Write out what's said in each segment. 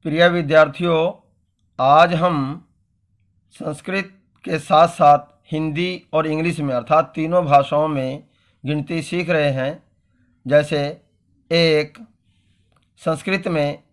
प्रिय विद्यार्थियों, आज हम संस्कृत के साथ साथ हिंदी और इंग्लिश में अर्थात तीनों भाषाओं में गिनती सीख रहे हैं। जैसे एक, संस्कृत में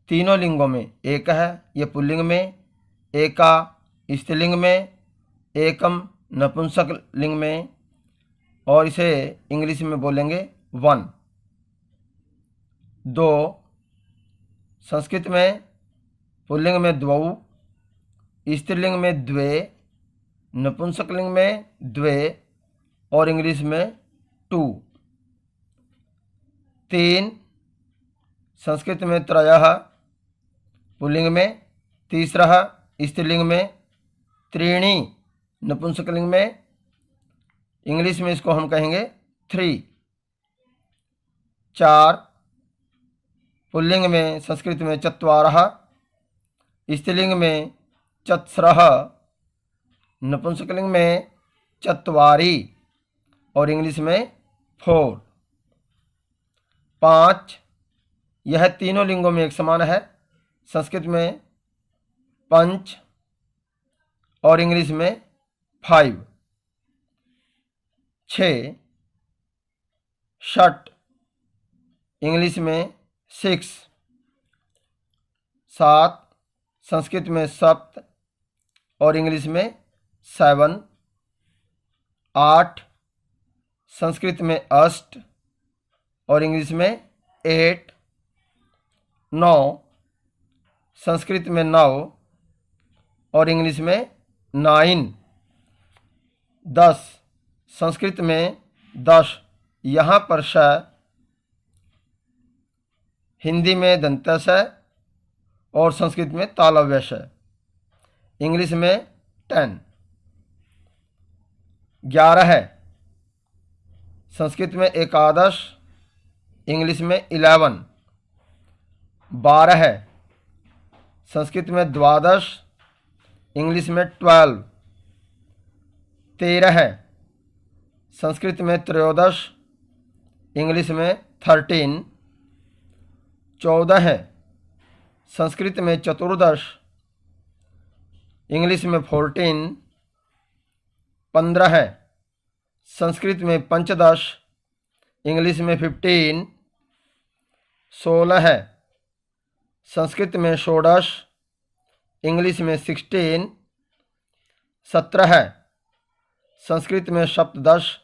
तीनों लिंगों में एक है, ये पुल्लिंग में, एका स्त्रीलिंग में, एकम नपुंसक लिंग में, और इसे इंग्लिश में बोलेंगे वन। दो, संस्कृत में पुल्लिंग में द्वौ, स्त्रीलिंग में द्वे, नपुंसकलिंग में द्वे और इंग्लिश में टू। तीन, संस्कृत में त्रयः पुल्लिंग में, तीसरा स्त्रीलिंग में, त्रीणि नपुंसकलिंग में, इंग्लिश में इसको हम कहेंगे थ्री। चार, पुल्लिंग में संस्कृत में चत्वारः, स्त्रीलिंग में चत्स्रः, नपुंसकलिंग में चत्वारि और इंग्लिश में फोर। पाँच, यह तीनों लिंगों में एक समान है, संस्कृत में पंच और इंग्लिश में फाइव। छः, षट इंग्लिश में सिक्स। सात, संस्कृत में सप्त और इंग्लिश में सेवन। आठ, संस्कृत में अष्ट और इंग्लिश में एट। नौ, संस्कृत में नौ और इंग्लिश में नाइन। 10, संस्कृत में 10, यहाँ पर श, हिंदी में दंतस है और संस्कृत में तालव्यश है, इंग्लिश में 10। 11 है, संस्कृत में एकादश, इंग्लिश में 11। 12 है, संस्कृत में द्वादश, इंग्लिश में 12। 13 है, संस्कृत में त्रयोदश, इंग्लिश में 13। 14 है, संस्कृत में चतुर्दश, इंग्लिश में 14। 15 है, संस्कृत में पंचदश, इंग्लिश में 15। 16 है, संस्कृत में षोडश, इंग्लिश में 16। 17 है, संस्कृत में सप्तदश,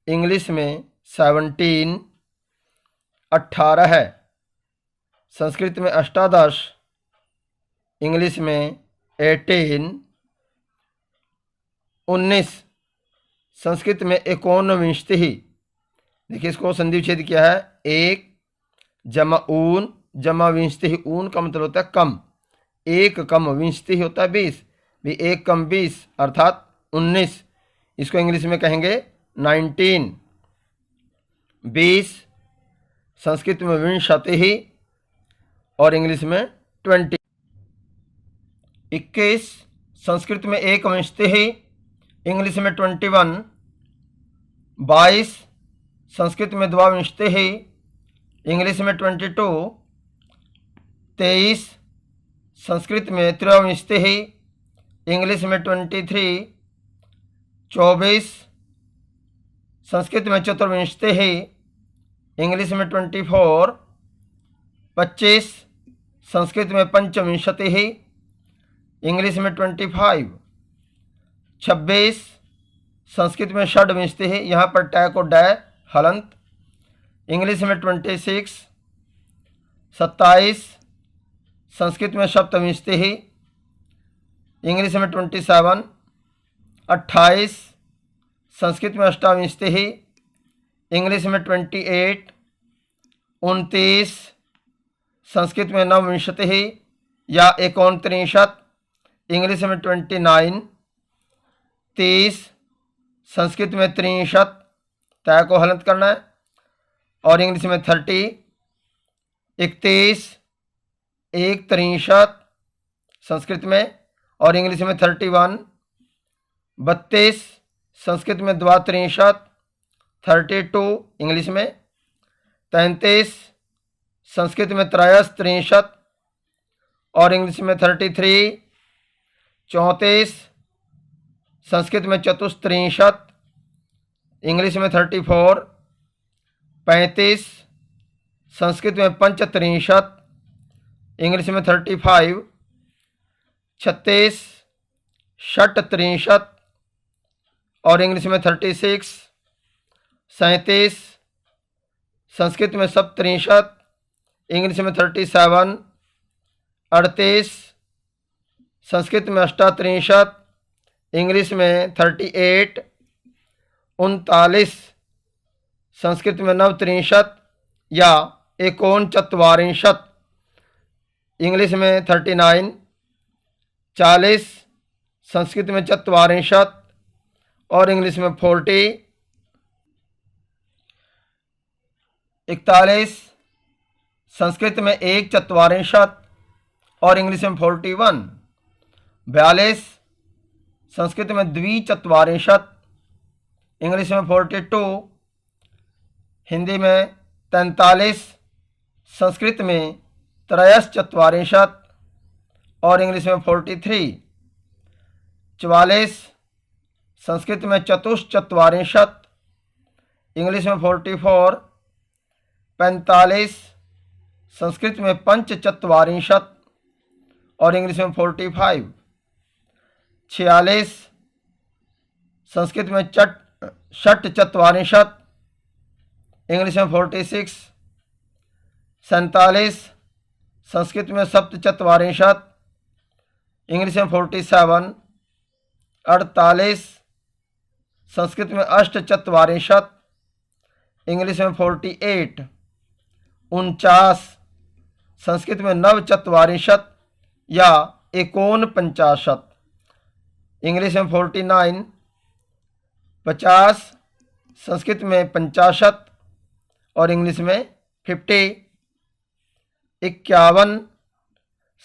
इंग्लिश में 17। 18 है, संस्कृत में अष्टादश, इंग्लिश में 18। 19, संस्कृत में एकोनविंशतिः, देखिए इसको संधि विच्छेद किया है, एक जमा ऊन जमा विंशतिः, ऊन का मतलब होता है कम, एक कम विंशतिः होता है 20, भी एक कम 20 अर्थात 19, इसको इंग्लिश में कहेंगे 19। 20, संस्कृत में विंशतिः और इंग्लिश में 20। 21, संस्कृत में एकविंशतिः, इंग्लिश में 21। 22, संस्कृत में द्वाविंशतिः, इंग्लिश में 22। 23, संस्कृत में त्रयोविंशतिः, इंग्लिश में 23। 24, संस्कृत में चतुर्विंशतिः, इंग्लिश में 24। 25, संस्कृत में पंचविंशतिः, इंग्लिश में 25। 26, संस्कृत में षड्विंशतिः, यहाँ पर टै को डै हलंत, इंग्लिश में 26। 27, संस्कृत में सप्तविंशतिः, इंग्लिश में 27। 28, संस्कृत में अष्टाविंशतिः, इंग्लिश में 28। 29, संस्कृत में नवविंशतिः या 39, इंग्लिश में 29। 30, संस्कृत में 63, तय को हलंत करना है, और इंग्लिश में 30। 31, 63 संस्कृत में और इंग्लिश में 31। 32, संस्कृत में द्वात्रिंशत्, 32 इंग्लिश में। 33, संस्कृत में त्रयस्त्रिंशत्, और इंग्लिश में 33, 34, संस्कृत में चतुस्त्रिंशत, इंग्लिश में 34, 35, संस्कृत में पंचत्रिंशत, इंग्लिश में 35, 36, षट्त्रिंशत और इंग्लिश में 36, 37, संस्कृत में सप्तत्रिंशत, इंग्लिश में 37, 38, संस्कृत में अष्टात्रिंशत, इंग्लिश में 38, 39, संस्कृत में नवत्रिंशत या एकोनचत्वारिंशत, इंग्लिश में 39, 40, संस्कृत में चत्वारिंशत और इंग्लिश में 40, 41, संस्कृत में एक चत्वारिंशत और इंग्लिश में 41, 42, संस्कृत में द्विचत्वारिंशत, इंग्लिश में 42, हिंदी में 43, संस्कृत में त्रयश्चत्वारिंशत और इंग्लिश में 43, 44, संस्कृत में चतुश्चत्वारिंशत, इंग्लिश में 44, 45, संस्कृत में पंचचत्वारिंशत और इंग्लिश में 45, 46, संस्कृत में षट्चत्वारिंशत, इंग्लिश में 46, 47, संस्कृत में सप्तचत्वारिंशत, इंग्लिश में 47, 48, संस्कृत में अष्टचत्वारिंशत, इंग्लिश में 48, 49, संस्कृत में नवचत्वारिंशत या एकोनपंचाशत, इंग्लिश में 49, 50, संस्कृत में 50 और इंग्लिश में 50, 51,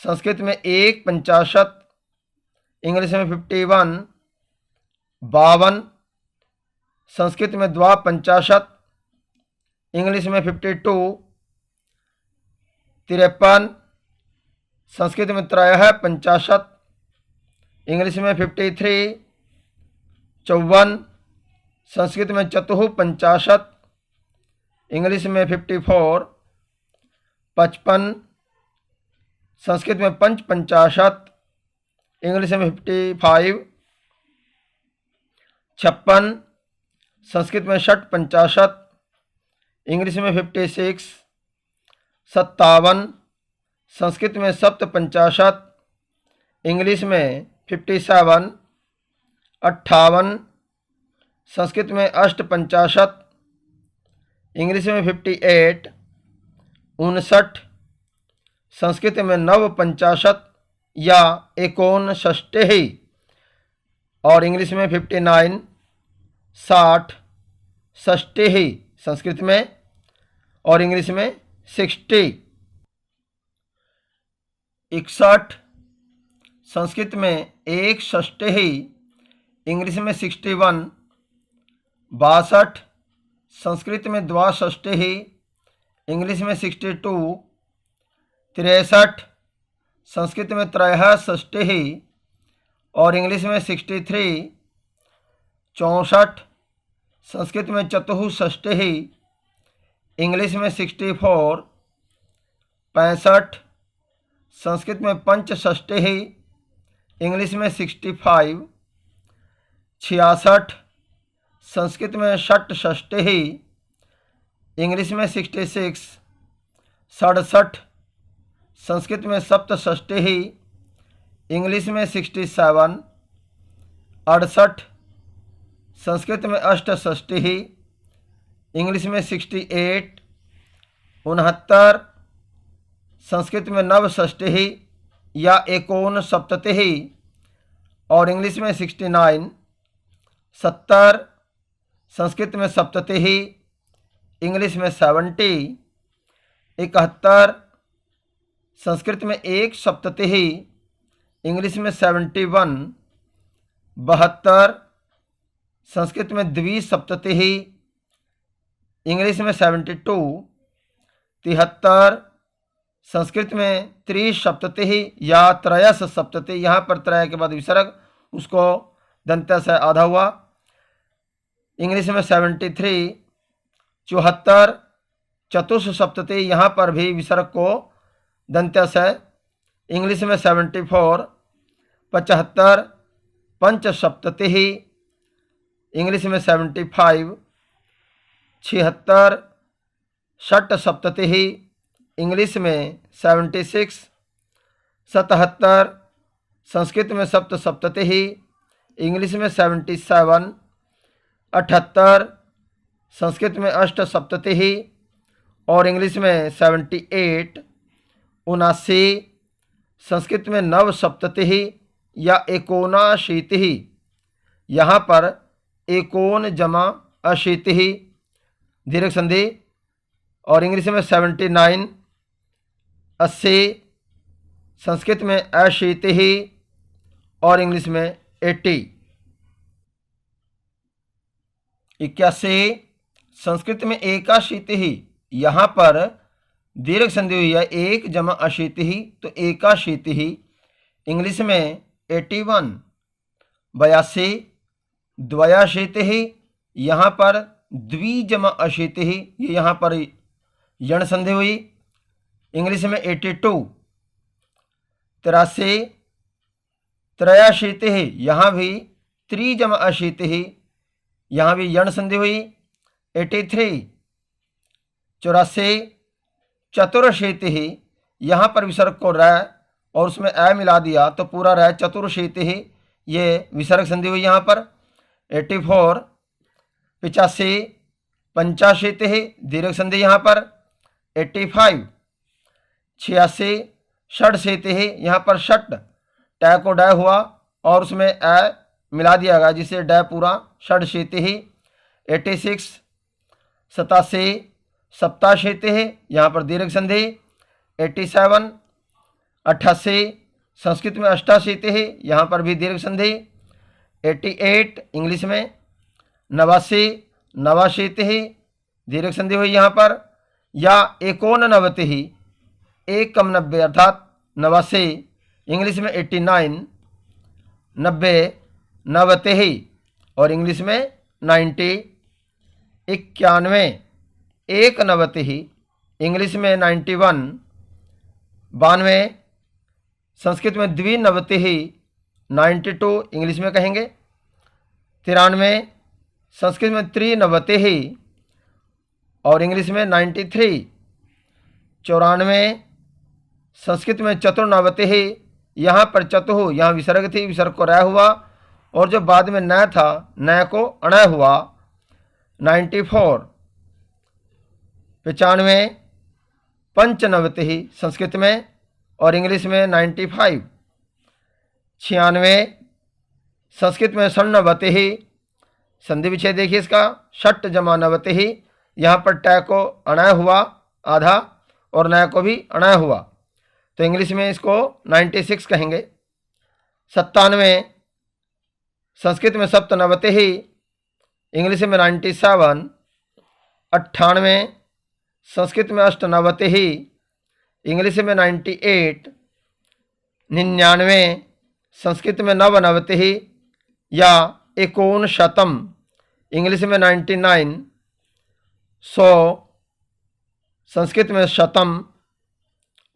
संस्कृत में एक 50, इंग्लिश में 51, 52, संस्कृत में द्वा 50, इंग्लिश में 52, 53, संस्कृत में त्रयः 50, इंग्लिश में 53, 54, संस्कृत में चतुः 50, इंग्लिश में 54, 55, संस्कृत में पंच 50, इंग्लिश में 55, 56, संस्कृत में षट 50, इंग्लिश में 56, 57, संस्कृत में सप्त 50, इंग्लिश में 57, 58, संस्कृत में अष्ट 50, इंग्लिश में 58, 59, संस्कृत में नव 50 या एकोनषष्टिः और इंग्लिश में 59, 60, षष्टिः संस्कृत में और इंग्लिश में 60, 61, संस्कृत में एक षष्टिः, इंग्लिश में 61, 62, संस्कृत में द्वाषष्टिः, इंग्लिश में 62, 63, संस्कृत में त्रयः षष्टिः और इंग्लिश में 63, 64, संस्कृत में चतुः षष्टिः, इंग्लिश में 64, 65, संस्कृत में पंच षष्टिः, इंग्लिश में 65, 66, संस्कृत में षट षष्टिः, इंग्लिश में 66, 67, संस्कृत में सप्त षष्टिः, इंग्लिश में 67, 68, संस्कृत में अष्ट षष्टिः, इंग्लिश में 68, 69, संस्कृत में नव षष्टिः या एकोनसप्ततिः और इंग्लिश में 69, 70, संस्कृत में सप्ततिः, इंग्लिश में 70, 71, संस्कृत में एक सप्ततिः, इंग्लिश में 71, 72, संस्कृत में द्विसप्ततिः, इंग्लिश में 72, 73, संस्कृत में त्रिसप्ततिः या त्रयस सप्तति, यहाँ पर त्रय के बाद विसर्ग, उसको दंत्य से आधा हुआ। इंग्लिश में 73, 74 चतुर्थ सप्तति, यहाँ पर भी विसर्ग को दंत्य से। इंग्लिश में 74, 75 पंच सप्ततिः, इंग्लिश में 75, 76 षट सप्ततिः, इंग्लिश में 76, 77 संस्कृत में सप्त सप्ततिः, इंग्लिश में 77, 78 संस्कृत में अष्ट सप्ततिः और इंग्लिश में 78, 79 संस्कृत में नव सप्ततिः या एकोनाशीतिः, यहाँ पर एकोन जमा अशीतिः दीर्घ संधि, और इंग्लिश में 79, 80 संस्कृत में अशीतिः और इंग्लिश में 80। 81 संस्कृत में एकाशीतिः, यहाँ पर दीर्घ संधि हुई है, एक जमा अशीतिः तो एकाशीतिः, इंग्लिश में 81। 82 द्वयाशीतिः, यहाँ पर द्वि जमा अशीतिः, ये यहाँ पर यण संधि हुई, इंग्लिश में 82। 83 त्रयाशीतिः, यहाँ भी त्रि जमा अशीतिः, यहाँ भी यण संधि हुई, 83। 84 चतुर्शीतिः, यहाँ पर विसर्ग को रै और उसमें ए मिला दिया तो पूरा रै चतुर्शीतिः, ये विसर्ग संधि हुई यहाँ पर। 84 85 पंचाशीतिः दीर्घ संधि यहाँ पर। 85 86 षडशीतिः, यहाँ पर षट टै को डै हुआ और उसमें ए मिला दिया गया जिससे डै पूरा षडशीतिः। 86 87 सप्ताशीतिः, यहाँ पर दीर्घ संधि। 87 88 संस्कृत में अष्टाशीतिः, यहाँ पर भी दीर्घ संधि। 88 इंग्लिश में 89 नवाशीतिः दीर्घ संधि हुई यहाँ पर, या एकोननवतिः एक कम 90 अर्थात 89, इंग्लिश में 89 90 नवतिः और इंग्लिश में 90। 91 एक नवतिः, इंग्लिश में 91। 92 संस्कृत में द्विनवतिः 92 इंग्लिश में कहेंगे। 93 संस्कृत में त्रिनवतिः और इंग्लिश में 93। 94 संस्कृत में चतुर्नवतिः, यहाँ पर चतुः यहाँ विसर्ग थी, विसर्ग को रै हुआ और जो बाद में न था न को अणय हुआ। 94 95 पंचनवतिः संस्कृत में और इंग्लिश में 95। 96 संस्कृत में षण्णवतिः, संधि विच्छेद देखिए इसका, षट जमा नवतिः, यहाँ पर टै को अणय हुआ आधा और नय को भी अणय हुआ तो इंग्लिश में इसको 96 कहेंगे। 97 संस्कृत में सप्तनवतिः, इंग्लिश में 97। 98 संस्कृत में अष्टनवतिः, इंग्लिश में 98। 99 संस्कृत में नवनवतिः या एकोनशतम, इंग्लिश में 99। 100 संस्कृत में शतम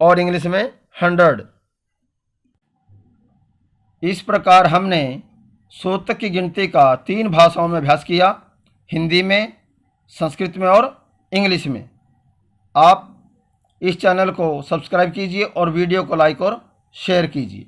और इंग्लिश में 100। इस प्रकार हमने 100 तक की गिनती का 3 भाषाओं में अभ्यास किया, हिंदी में, संस्कृत में और इंग्लिश में। आप इस चैनल को सब्सक्राइब कीजिए और वीडियो को लाइक और शेयर कीजिए।